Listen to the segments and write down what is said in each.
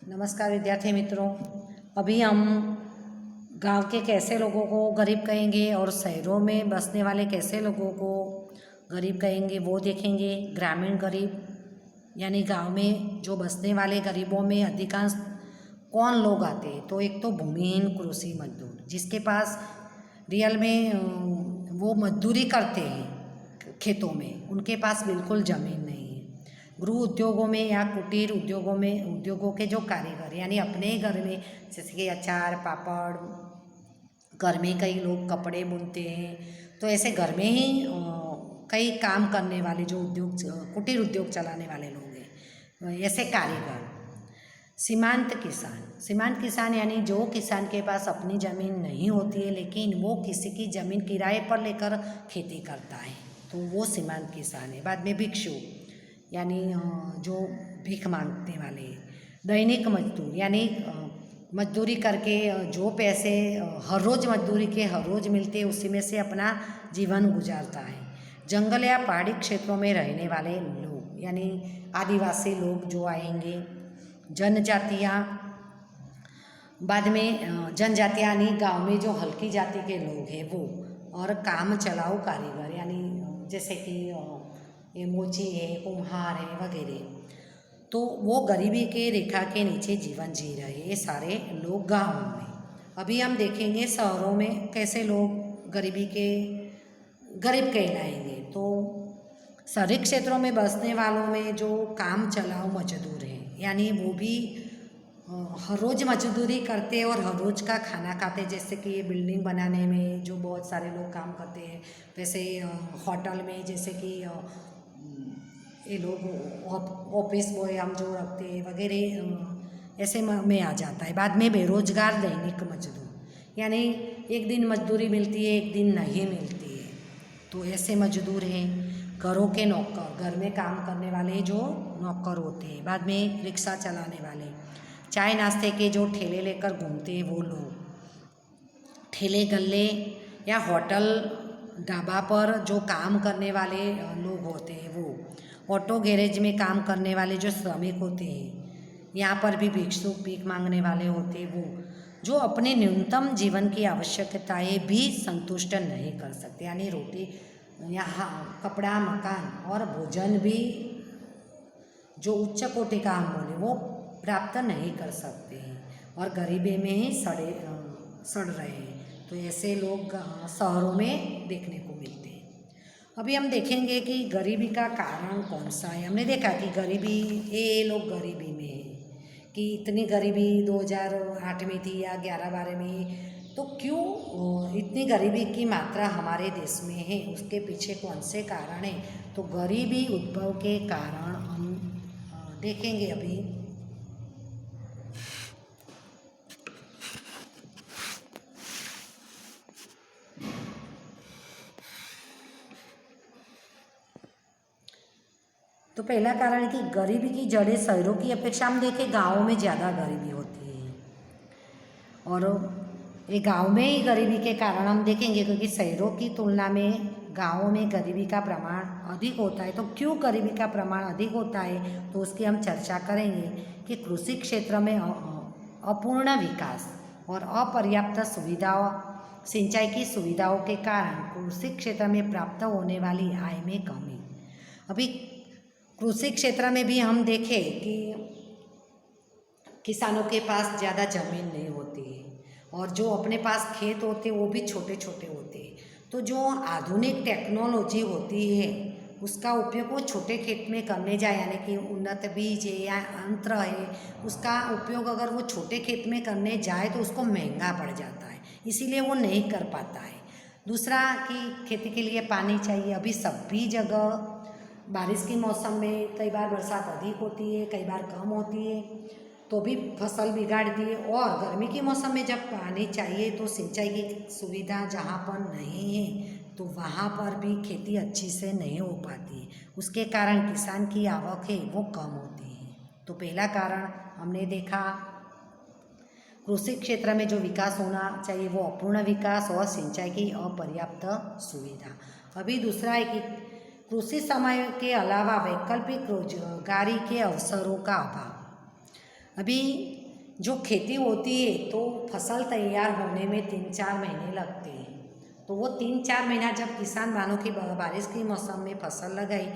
नमस्कार विद्यार्थी मित्रों। अभी हम गांव के कैसे लोगों को गरीब कहेंगे और शहरों में बसने वाले कैसे लोगों को गरीब कहेंगे वो देखेंगे। ग्रामीण गरीब यानी गांव में जो बसने वाले गरीबों में अधिकांश कौन लोग आते हैं, तो एक तो भूमिहीन कृषि मजदूर जिसके पास रियल में वो मजदूरी करते हैं खेतों में, उनके पास बिल्कुल ज़मीन नहीं है। गृह उद्योगों में या कुटीर उद्योगों के जो कारीगर यानी अपने ही घर में, जैसे कि अचार पापड़, घर में कई लोग कपड़े बुनते हैं, तो ऐसे घर में ही कई काम करने वाले जो कुटीर उद्योग चलाने वाले लोग हैं, ऐसे कारीगर। सीमांत किसान यानी जो किसान के पास अपनी ज़मीन नहीं होती है लेकिन वो किसी की ज़मीन किराए पर लेकर खेती करता है, तो वो सीमांत किसान है। बाद में भिक्षु यानी जो भीख मांगने वाले। दैनिक मजदूर यानी मजदूरी करके जो पैसे हर रोज़ मजदूरी के हर रोज़ मिलते हैं उसी में से अपना जीवन गुजारता है। जंगल या पहाड़ी क्षेत्रों में रहने वाले लोग यानी आदिवासी लोग जो आएंगे। जनजातियाँ, बाद में जनजातियाँ यानी गांव में जो हल्की जाति के लोग हैं वो, और काम चलाऊ कारीगर यानी जैसे कि ये मोची है, कुम्हार है वगैरह, तो वो गरीबी के रेखा के नीचे जीवन जी रहे हैं ये सारे लोग गाँव में। अभी हम देखेंगे शहरों में कैसे लोग गरीब कहलाएंगे। तो शहरी क्षेत्रों में बसने वालों में जो काम चलाऊ मजदूर हैं यानी वो भी हर रोज़ मजदूरी करते और हर रोज़ का खाना खाते। जैसे कि ये बिल्डिंग बनाने में जो बहुत सारे लोग काम करते हैं, वैसे होटल में जैसे कि ये लोग ऑफिस बॉय हम जो रखते हैं वगैरह, ऐसे में आ जाता है। बाद में बेरोजगार दैनिक मजदूर यानी एक दिन मजदूरी मिलती है एक दिन नहीं मिलती है, तो ऐसे मजदूर हैं। घरों के नौकर, घर में काम करने वाले जो नौकर होते हैं। बाद में रिक्शा चलाने वाले, चाय नाश्ते के जो ठेले लेकर घूमते हैं वो लोग, ठेले गल्ले या होटल ढाबा पर जो काम करने वाले लोग होते हैं वो, ऑटो गैरेज में काम करने वाले जो श्रमिक होते हैं, यहाँ पर भी भिक्षुक भीख मांगने वाले होते हैं वो, जो अपने न्यूनतम जीवन की आवश्यकताएं भी संतुष्ट नहीं कर सकते यानी रोटी यहाँ कपड़ा मकान और भोजन भी जो उच्च कोटि का हम बोले वो प्राप्त नहीं कर सकते हैं और गरीबी में ही सड़ रहे हैं। तो ऐसे लोग शहरों में देखने को मिलते हैं। अभी हम देखेंगे कि गरीबी का कारण कौन सा है। हमने देखा कि गरीबी, ये लोग गरीबी में है कि इतनी गरीबी 2008 में थी या 11-12 में, तो क्यों इतनी गरीबी की मात्रा हमारे देश में है, उसके पीछे कौन से कारण हैं। तो गरीबी उद्भव के कारण हम देखेंगे अभी। तो पहला कारण है कि गरीबी की जड़ें शहरों की अपेक्षा हम देखें गाँवों में ज़्यादा गरीबी होती है, और ये गाँव में ही गरीबी के कारण हम देखेंगे क्योंकि शहरों की तुलना में गाँवों में गरीबी का प्रमाण अधिक होता है। तो क्यों गरीबी का प्रमाण अधिक होता है, तो उसकी हम चर्चा करेंगे कि कृषि क्षेत्र में अपूर्ण विकास और अपर्याप्त सुविधाओं, सिंचाई की सुविधाओं के कारण कृषि क्षेत्र में प्राप्त होने वाली आय में कमी। अभी कृषि क्षेत्र में भी हम देखें कि किसानों के पास ज़्यादा ज़मीन नहीं होती है और जो अपने पास खेत होते हैं वो भी छोटे छोटे होते हैं। तो जो आधुनिक टेक्नोलॉजी होती है उसका उपयोग वो छोटे खेत में करने जाए यानी कि उन्नत बीज है या यंत्र है, उसका उपयोग अगर वो छोटे खेत में करने जाए तो उसको महंगा पड़ जाता है, इसीलिए वो नहीं कर पाता है। दूसरा कि खेती के लिए पानी चाहिए। अभी सभी जगह बारिश के मौसम में कई बार बरसात अधिक होती है कई बार कम होती है, तो भी फसल बिगाड़ती है। और गर्मी के मौसम में जब पानी चाहिए तो सिंचाई की सुविधा जहाँ पर नहीं है तो वहाँ पर भी खेती अच्छी से नहीं हो पाती है, उसके कारण किसान की आवक है वो कम होती है। तो पहला कारण हमने देखा कृषि क्षेत्र में जो विकास होना चाहिए वो अपूर्ण विकास और सिंचाई की अपर्याप्त सुविधा। अभी दूसरा है कि कृषि समय के अलावा वैकल्पिक रोजगारी के अवसरों का अभाव। अभी जो खेती होती है तो फसल तैयार होने में 3-4 महीने लगते हैं। तो वो 3-4 महीना जब किसान मानो कि बारिश के मौसम में फसल लगाई,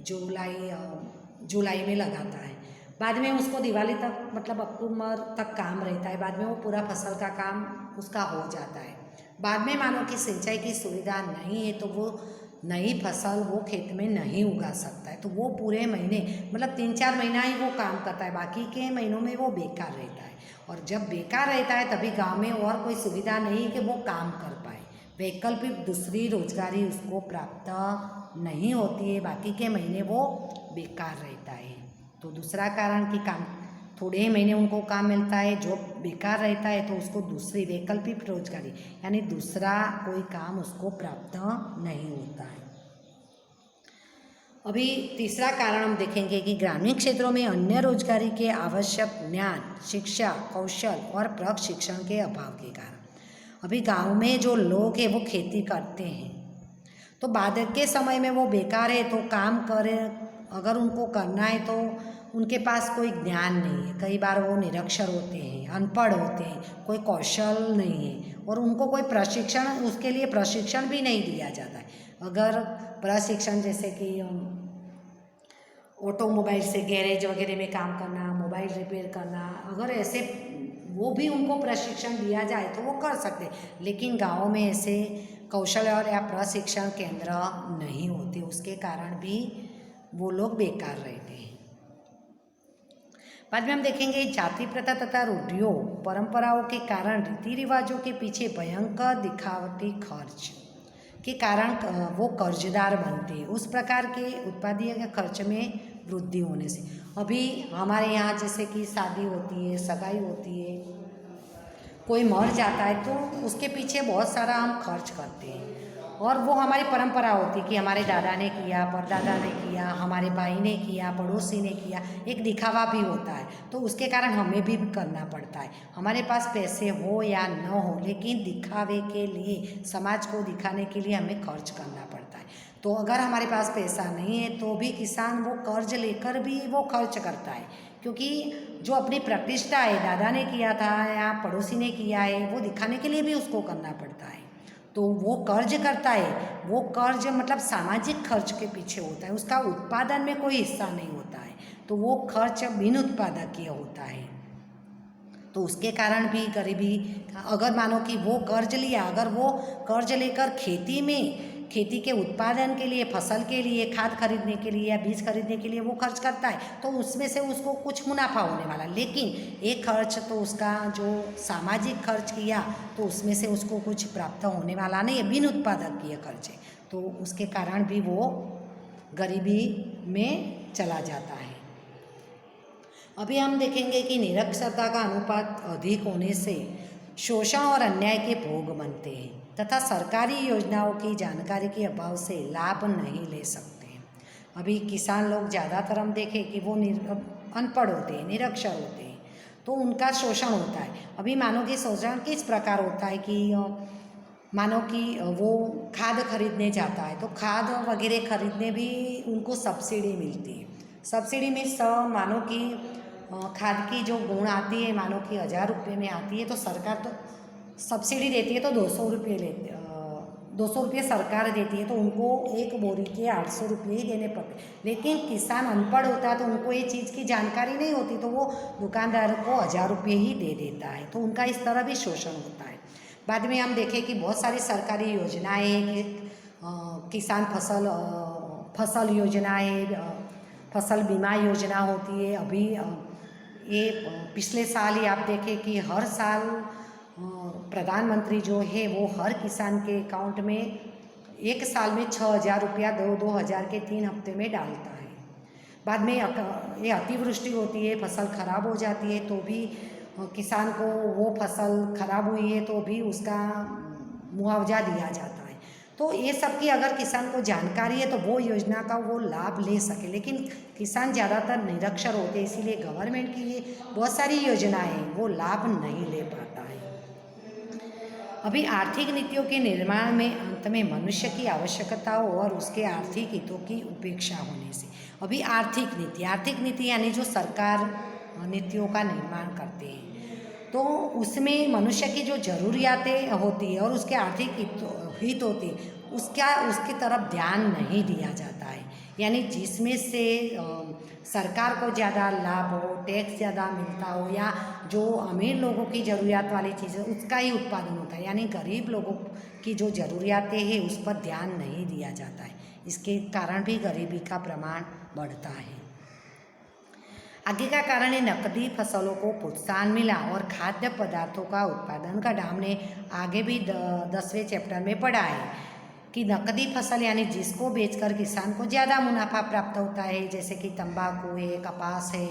जुलाई में लगाता है, बाद में उसको दिवाली तक मतलब अक्टूबर तक काम रहता है, बाद में वो पूरा फसल का काम उसका हो जाता है। बाद में मानो कि सिंचाई की सुविधा नहीं है तो वो नई फसल वो खेत में नहीं उगा सकता है, तो वो पूरे महीने मतलब 3-4 महीना ही वो काम करता है, बाकी के महीनों में वो बेकार रहता है। और जब बेकार रहता है तभी गांव में और कोई सुविधा नहीं कि वो काम कर पाए, वैकल्पिक दूसरी रोजगारी उसको प्राप्त नहीं होती है, बाकी के महीने वो बेकार रहता है। तो दूसरा कारण कि काम थोड़े ही महीने उनको काम मिलता है, जो बेकार रहता है तो उसको दूसरी वैकल्पिक रोजगारी यानी दूसरा कोई काम उसको प्राप्त नहीं होता है। अभी तीसरा कारण हम देखेंगे कि ग्रामीण क्षेत्रों में अन्य रोजगारी के आवश्यक ज्ञान, शिक्षा, कौशल और प्रशिक्षण के अभाव के कारण अभी गांव में जो लोग हैं वो खेती करते हैं, तो बाद के समय में वो बेकार है तो काम करे, अगर उनको करना है तो उनके पास कोई ज्ञान नहीं है, कई बार वो निरक्षर होते हैं, अनपढ़ होते हैं, कोई कौशल नहीं है और उनको कोई प्रशिक्षण, उसके लिए प्रशिक्षण भी नहीं दिया जाता है। अगर प्रशिक्षण जैसे कि ऑटोमोबाइल से गैरेज वगैरह में काम करना, मोबाइल रिपेयर करना, अगर ऐसे वो भी उनको प्रशिक्षण दिया जाए तो वो कर सकते, लेकिन गाँव में ऐसे कौशल और या प्रशिक्षण केंद्र नहीं होते, उसके कारण भी वो लोग बेकार रहते हैं। बाद में हम देखेंगे जाति प्रथा तथा रूढ़ियों परंपराओं के कारण रीति रिवाजों के पीछे भयंकर दिखावटी खर्च के कारण वो कर्जदार बनते हैं, उस प्रकार के उत्पादीय खर्च में वृद्धि होने से। अभी हमारे यहाँ जैसे कि शादी होती है, सगाई होती है, कोई मर जाता है तो उसके पीछे बहुत सारा हम खर्च करते हैं और वो हमारी परंपरा होती है कि हमारे दादा ने किया, परदादा ने किया, हमारे भाई ने किया, पड़ोसी ने किया, एक दिखावा भी होता है तो उसके कारण हमें भी करना पड़ता है। हमारे पास पैसे हो या न हो, लेकिन दिखावे के लिए, समाज को दिखाने के लिए हमें खर्च करना पड़ता है। तो अगर हमारे पास पैसा नहीं है तो भी किसान वो कर्ज लेकर भी वो खर्च करता है, क्योंकि जो अपनी प्रतिष्ठा है, दादा ने किया था या पड़ोसी ने किया है, वो दिखाने के लिए भी उसको करना पड़ता है, तो वो कर्ज करता है। वो कर्ज मतलब सामाजिक खर्च के पीछे होता है, उसका उत्पादन में कोई हिस्सा नहीं होता है, तो वो खर्च बिन उत्पादकीय होता है। तो उसके कारण भी गरीबी, अगर मानो कि वो कर्ज लिया, अगर वो कर्ज लेकर खेती के उत्पादन के लिए, फसल के लिए, खाद खरीदने के लिए या बीज खरीदने के लिए वो खर्च करता है तो उसमें से उसको कुछ मुनाफा होने वाला, लेकिन एक खर्च तो उसका जो सामाजिक खर्च किया तो उसमें से उसको कुछ प्राप्त होने वाला नहीं है, बिन उत्पादकीय खर्च है, तो उसके कारण भी वो गरीबी में चला जाता है। अभी हम देखेंगे कि निरक्षरता का अनुपात अधिक होने से शोषण और अन्याय के भोग बनते हैं तथा सरकारी योजनाओं की जानकारी के अभाव से लाभ नहीं ले सकते। अभी किसान लोग ज़्यादातर हम देखें कि वो अनपढ़ होते हैं, निरक्षर होते हैं, तो उनका शोषण होता है। अभी मानो कि शोषण किस प्रकार होता है कि मानो कि वो खाद खरीदने जाता है तो खाद वगैरह खरीदने भी उनको सब्सिडी मिलती है। सब्सिडी में मानो कि खाद की जो गुण आती है, मानो कि 1000 रुपये में आती है तो सरकार तो सब्सिडी देती है तो 200 रुपये लेते, 200 रुपये सरकार देती है, तो उनको एक बोरी के 800 रुपये ही देने पड़ते। लेकिन किसान अनपढ़ होता है तो उनको ये चीज़ की जानकारी नहीं होती, तो वो दुकानदार को 1000 रुपये ही दे देता है, तो उनका इस तरह भी शोषण होता है। बाद में हम देखें कि बहुत सारी सरकारी योजनाएँ हैं कि किसान फसल योजना है, फसल बीमा योजना होती है। अभी ये पिछले साल ही आप देखें कि हर साल प्रधानमंत्री जो है वो हर किसान के अकाउंट में एक साल में 6000 रुपया 2-2 हज़ार के 3 हफ्ते में डालता है। बाद में ये अतिवृष्टि होती है, फसल खराब हो जाती है तो भी किसान को वो फसल खराब हुई है तो भी उसका मुआवजा दिया जाता है। तो ये सब की अगर किसान को जानकारी है तो वो योजना का वो लाभ ले सके, लेकिन किसान ज़्यादातर निरक्षर होते हैं, इसीलिए गवर्नमेंट की ये बहुत सारी योजनाएं वो लाभ नहीं ले पाता है। अभी आर्थिक नीतियों के निर्माण में अंत में मनुष्य की आवश्यकताओं और उसके आर्थिक हितों की उपेक्षा होने से, अभी आर्थिक नीति यानी जो सरकार नीतियों का निर्माण करते हैं। तो उसमें मनुष्य की जो ज़रूरियातें होती है और उसके आर्थिक हित होती है उसकी तरफ ध्यान नहीं दिया जाता है। यानी जिसमें से सरकार को ज़्यादा लाभ हो, टैक्स ज़्यादा मिलता हो या जो अमीर लोगों की ज़रूरियात वाली चीज़ें उसका ही उत्पादन होता है, यानी गरीब लोगों की जो ज़रूरियातें हैं उस पर ध्यान नहीं दिया जाता है। इसके कारण भी गरीबी का प्रमाण बढ़ता है। आगे का कारण है नकदी फसलों को प्रोत्साहन मिला और खाद्य पदार्थों का उत्पादन घटा। हमने आगे भी 10वें चैप्टर में पढ़ा है कि नकदी फसल यानी जिसको बेचकर किसान को ज़्यादा मुनाफा प्राप्त होता है, जैसे कि तंबाकू है, कपास है,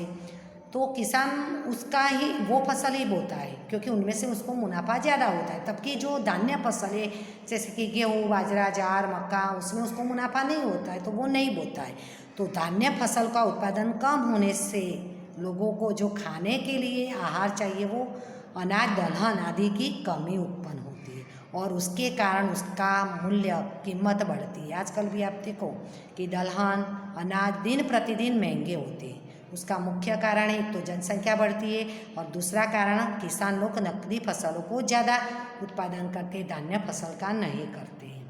तो किसान उसका ही वो फसल ही बोता है क्योंकि उनमें से उसको मुनाफा ज़्यादा होता है। तबकि जो धान्य फसल है जैसे कि गेहूँ, बाजरा, ज्वार, मक्का, उसमें उसको मुनाफा नहीं होता है तो वो नहीं बोता है। तो धान्य फसल का उत्पादन कम होने से लोगों को जो खाने के लिए आहार चाहिए वो अनाज, दलहन आदि की कमी उत्पन्न होती है और उसके कारण उसका मूल्य, कीमत बढ़ती है। आजकल भी आप देखो कि दलहन, अनाज दिन प्रतिदिन महंगे होते हैं। उसका मुख्य कारण है एक तो जनसंख्या बढ़ती है और दूसरा कारण किसान लोग नकदी फसलों को ज़्यादा उत्पादन करते, धान्य फसल का नहीं करते हैं।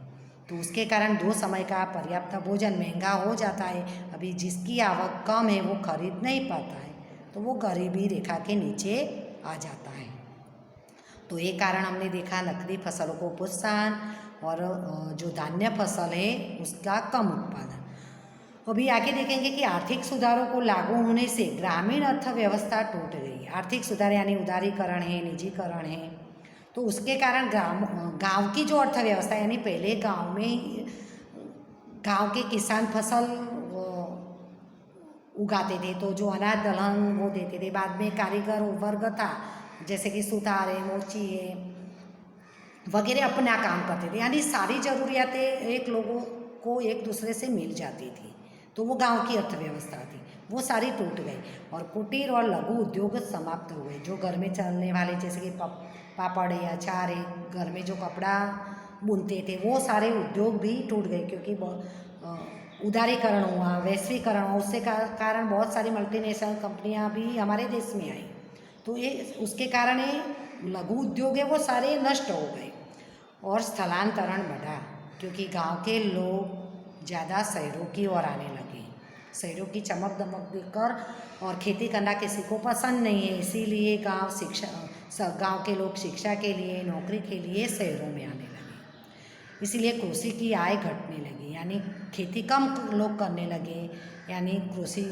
तो उसके कारण 2 समय का पर्याप्त भोजन महंगा हो जाता है। अभी जिसकी आवक कम है वो खरीद नहीं पाता है तो वो गरीबी रेखा के नीचे आ जाता है। तो ये कारण हमने देखा नकदी फसलों को प्रोत्साहन और जो धान्य फसल है उसका कम उत्पादन। अभी आगे देखेंगे कि आर्थिक सुधारों को लागू होने से ग्रामीण अर्थव्यवस्था टूट गई। आर्थिक सुधार यानी उदारीकरण है, निजीकरण है, तो उसके कारण गांव की जो अर्थव्यवस्था यानी पहले गांव के किसान फसल उगाते थे तो जो अनाज दलहन वो देते थे। बाद में कारीगर वर्ग था जैसे कि सुतार है, मोची है वगैरह अपना काम करते थे, यानी सारी ज़रूरियातें एक लोगों को एक दूसरे से मिल जाती थी। तो वो गांव की अर्थव्यवस्था थी, वो सारी टूट गई और कुटीर और लघु उद्योग समाप्त हो गए। जो घर में चलने वाले जैसे कि पापड़ या अचार है, घर में जो कपड़ा बुनते थे वो सारे उद्योग भी टूट गए क्योंकि उदारीकरण हुआ, वैश्वीकरण हुआ, उससे कारण बहुत सारी मल्टीनेशनल कंपनियां भी हमारे देश में आई। तो ये उसके कारण ये लघु उद्योग है वो सारे नष्ट हो गए और स्थलांतरण बढ़ा क्योंकि गांव के लोग ज़्यादा शहरों की ओर आने लगे। शहरों की चमक दमक देखकर और खेती करना किसी को पसंद नहीं है, इसीलिए गांव के लोग शिक्षा के लिए, नौकरी के लिए शहरों में आने लगे। इसीलिए कृषि की आय घटने लगी, यानी खेती कम लोग करने लगे, यानी कृषि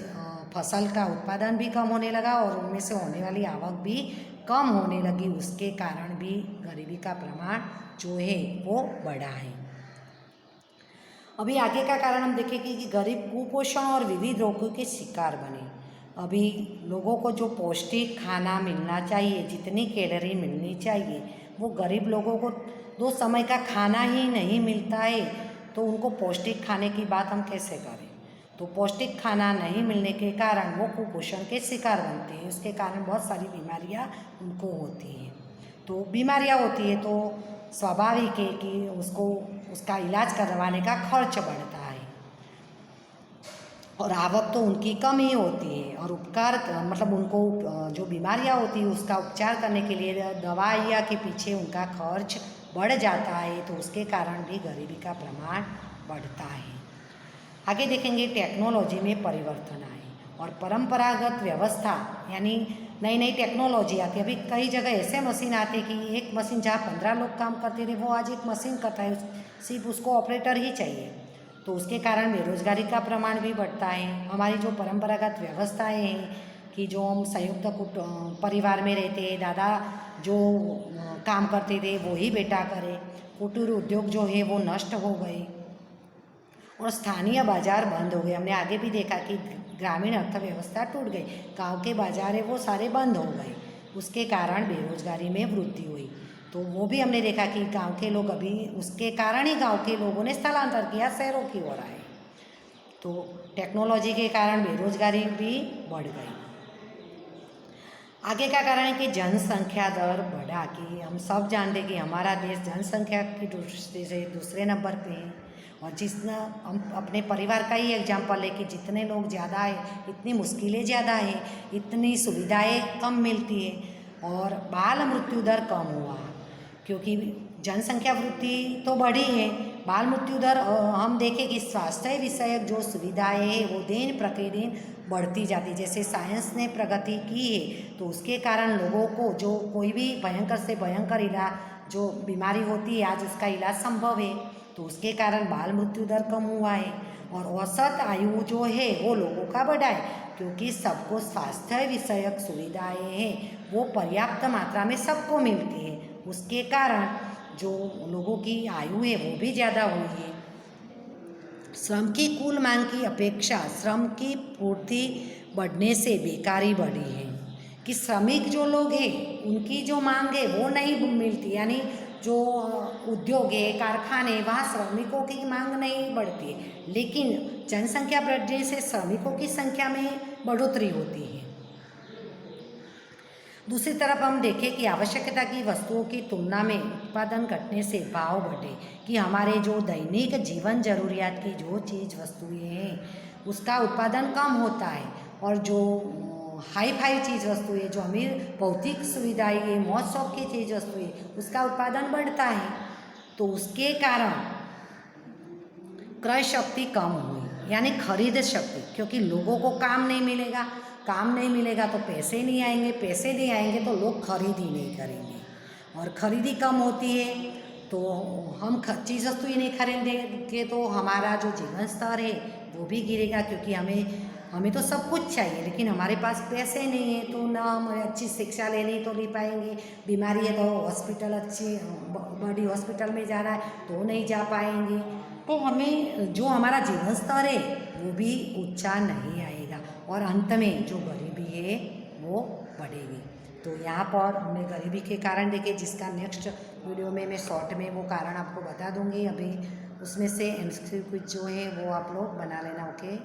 फसल का उत्पादन भी कम होने लगा और उनमें से होने वाली आवक भी कम होने लगी। उसके कारण भी गरीबी का प्रमाण जो है वो बढ़ा है। अभी आगे का कारण हम देखेंगे कि गरीब कुपोषण और विविध रोगों के शिकार बने। अभी लोगों को जो पौष्टिक खाना मिलना चाहिए, जितनी कैलोरी मिलनी चाहिए, वो गरीब लोगों को 2 समय का खाना ही नहीं मिलता है तो उनको पौष्टिक खाने की बात हम कैसे करें। तो पौष्टिक खाना नहीं मिलने के कारण वो कुपोषण के शिकार बनते हैं। उसके कारण बहुत सारी बीमारियां उनको होती हैं। तो बीमारियां होती है तो स्वाभाविक है कि उसका इलाज करवाने का खर्च बढ़ता है और आवक तो उनकी कम ही होती है और उपकार मतलब उनको जो बीमारियां होती है उसका उपचार करने के लिए दवाइयाँ के पीछे उनका खर्च बढ़ जाता है तो उसके कारण भी गरीबी का प्रमाण बढ़ता है। आगे देखेंगे टेक्नोलॉजी में परिवर्तन आए और परंपरागत व्यवस्था यानी नई नई टेक्नोलॉजी आती है। अभी कई जगह ऐसे मशीन आते कि एक मशीन जहाँ 15 लोग काम करते थे वो आज एक मशीन करता है, सिर्फ उसको ऑपरेटर ही चाहिए। तो उसके कारण बेरोजगारी का प्रमाण भी बढ़ता है। हमारी जो परंपरागत व्यवस्थाएं हैं कि जो हम संयुक्त परिवार में रहते हैं, दादा जो काम करते थे वो ही बेटा करे, कुटीर उद्योग जो है वो नष्ट हो गए और स्थानीय बाजार बंद हो गए। हमने आगे भी देखा कि ग्रामीण अर्थव्यवस्था टूट गई, गांव के बाजार है वो सारे बंद हो गए, उसके कारण बेरोजगारी में वृद्धि हुई। तो वो भी हमने देखा कि गांव के लोग अभी उसके कारण ही गांव के लोगों ने स्थलांतर किया, शहरों की ओर आए। तो टेक्नोलॉजी के कारण बेरोजगारी भी बढ़ गई। आगे का कारण है कि जनसंख्या दर बढ़ा कि हम सब जानते हैं कि हमारा देश जनसंख्या की दृष्टि से दूसरे नंबर पे है और जितना हम अपने परिवार का ही एग्जाम्पल है कि जितने लोग ज़्यादा है इतनी मुश्किलें ज़्यादा है, इतनी सुविधाएं कम मिलती है और बाल मृत्यु दर कम हुआ, क्योंकि जनसंख्या वृद्धि तो बढ़ी है, बाल मृत्यु दर हम देखें कि स्वास्थ्य विषयक जो सुविधाएं हैं वो दिन प्रतिदिन बढ़ती जाती। जैसे साइंस ने प्रगति की है तो उसके कारण लोगों को जो कोई भी भयंकर से भयंकर इलाज जो बीमारी होती है आज उसका इलाज संभव है, तो उसके कारण बाल मृत्यु दर कम हुआ है। और औसत आयु जो है वो लोगों का बढ़ा है, क्योंकि सबको स्वास्थ्य विषयक सुविधाएं हैं वो पर्याप्त मात्रा में सबको मिलती है, उसके कारण जो लोगों की आयु है वो भी ज़्यादा हुई है। श्रम की कुल मांग की अपेक्षा श्रम की पूर्ति बढ़ने से बेकारी बढ़ी है, कि श्रमिक जो लोग हैं उनकी जो मांग है वो नहीं मिलती, यानी जो उद्योग है कारखाने वहाँ श्रमिकों की मांग नहीं बढ़ती है, लेकिन जनसंख्या बढ़ने से श्रमिकों की संख्या में बढ़ोतरी होती है। दूसरी तरफ हम देखें कि आवश्यकता की वस्तुओं की तुलना में उत्पादन घटने से भाव बढ़े, कि हमारे जो दैनिक जीवन जरूरियात की जो चीज़ वस्तुएं हैं उसका उत्पादन कम होता है, और जो हाई फाई चीज़ वस्तुएं जो अमीर भौतिक सुविधाएं है मौज शौक की चीज़ वस्तुएं उसका उत्पादन बढ़ता है, तो उसके कारण क्रय शक्ति कम हुई, यानी खरीद शक्ति, क्योंकि लोगों को काम नहीं मिलेगा, काम नहीं मिलेगा तो पैसे नहीं आएंगे, पैसे नहीं आएंगे तो लोग खरीद ही नहीं करेंगे, और खरीदी कम होती है तो हम चीज़ वस्तु ही नहीं खरीदेंगे तो हमारा जो जीवन स्तर है वो भी गिरेगा, क्योंकि हमें तो सब कुछ चाहिए लेकिन हमारे पास पैसे नहीं है, तो ना हम अच्छी शिक्षा लेनी तो ले पाएंगे, बीमारी है तो हॉस्पिटल अच्छी बड़ी हॉस्पिटल में जाना है तो नहीं जा पाएंगे, तो हमें जो हमारा जीवन स्तर है वो भी ऊंचा नहीं आएगा, और अंत में जो गरीबी है वो बढ़ेगी। तो यहाँ पर हमने गरीबी के कारण देखे, जिसका नेक्स्ट वीडियो में मैं शॉर्ट में वो कारण आपको बता दूंगी। अभी उसमें से एमसीक्यू क्विज जो है वो आप लोग बना लेना। ओके।